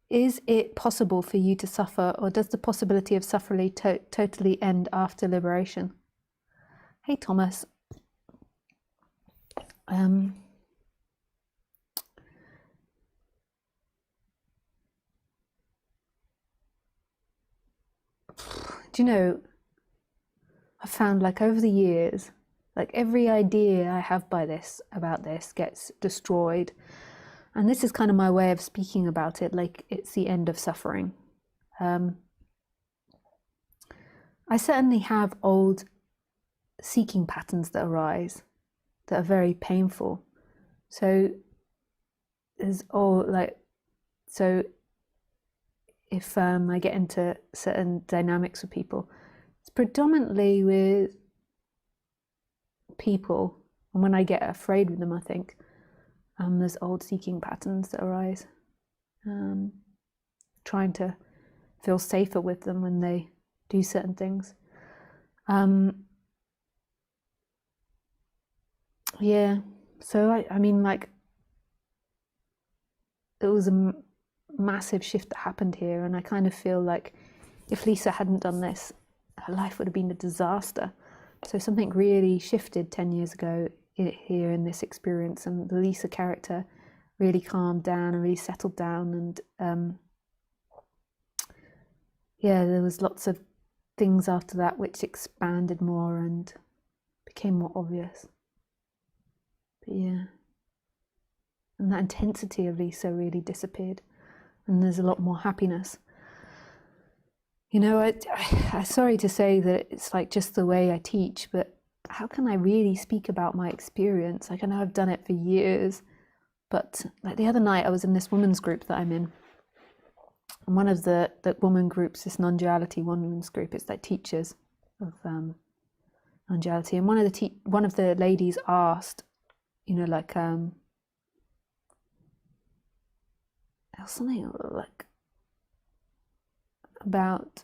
is it possible for you to suffer, or does the possibility of suffering totally end after liberation? Hey, Thomas. Do you know, I found like over the years, like every idea I have about this gets destroyed. And this is kind of my way of speaking about it, like it's the end of suffering. I certainly have old seeking patterns that arise that are very painful. So there's so if I get into certain dynamics with people, it's predominantly with people, and when I get afraid with them, I think there's old seeking patterns that arise, trying to feel safer with them when they do certain things. Yeah, so I mean, like, it was a massive shift that happened here, and I kind of feel like if Lisa hadn't done this, her life would have been a disaster. So something really shifted 10 years ago here in this experience, and the Lisa character really calmed down and really settled down, and yeah, there was lots of things after that which expanded more and became more obvious. But yeah, and that intensity of Lisa really disappeared, and there's a lot more happiness. You know, I'm sorry to say that it's like just the way I teach, but how can I really speak about my experience? Like, I know I've done it for years, but like the other night I was in this women's group that I'm in, and one of the woman groups, this Nonduality women's group, it's like teachers of Nonduality, and one of the ladies asked, you know, like something like about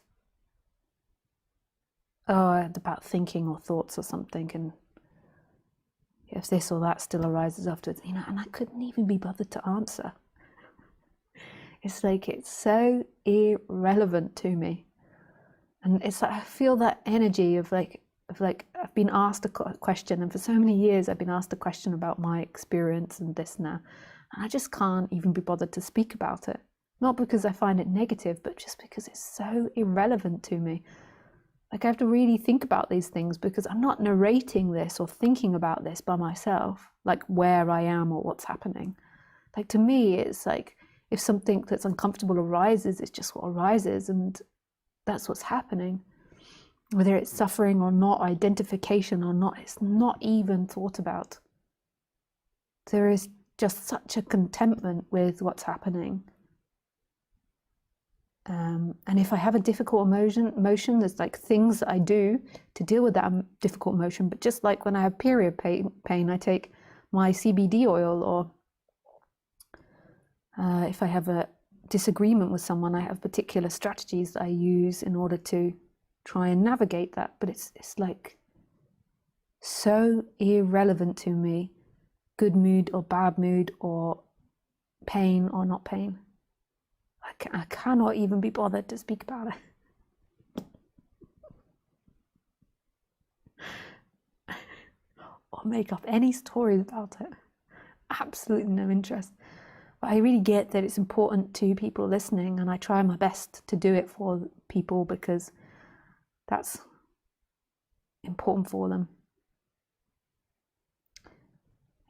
thinking or thoughts or something, and if this or that still arises afterwards, you know, and I couldn't even be bothered to answer. It's like, it's so irrelevant to me, and it's like I feel that energy of like I've been asked a question, and for so many years I've been asked a question about my experience and this now, and I just can't even be bothered to speak about it. Not because I find it negative, but just because it's so irrelevant to me. Like, I have to really think about these things because I'm not narrating this or thinking about this by myself, like where I am or what's happening. Like, to me, it's like if something that's uncomfortable arises, it's just what arises, and that's what's happening. Whether it's suffering or not, identification or not, it's not even thought about. There is just such a contentment with what's happening. And if I have a difficult emotion, there's like things that I do to deal with that difficult emotion. But just like when I have period pain, I take my CBD oil, or if I have a disagreement with someone, I have particular strategies that I use in order to try and navigate that. But it's like so irrelevant to me, good mood or bad mood, or pain or not pain. I cannot even be bothered to speak about it. Or make up any stories about it. Absolutely no interest. But I really get that it's important to people listening, and I try my best to do it for people because that's important for them.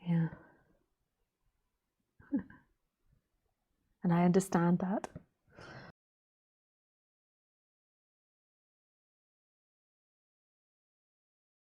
Yeah. And I understand that.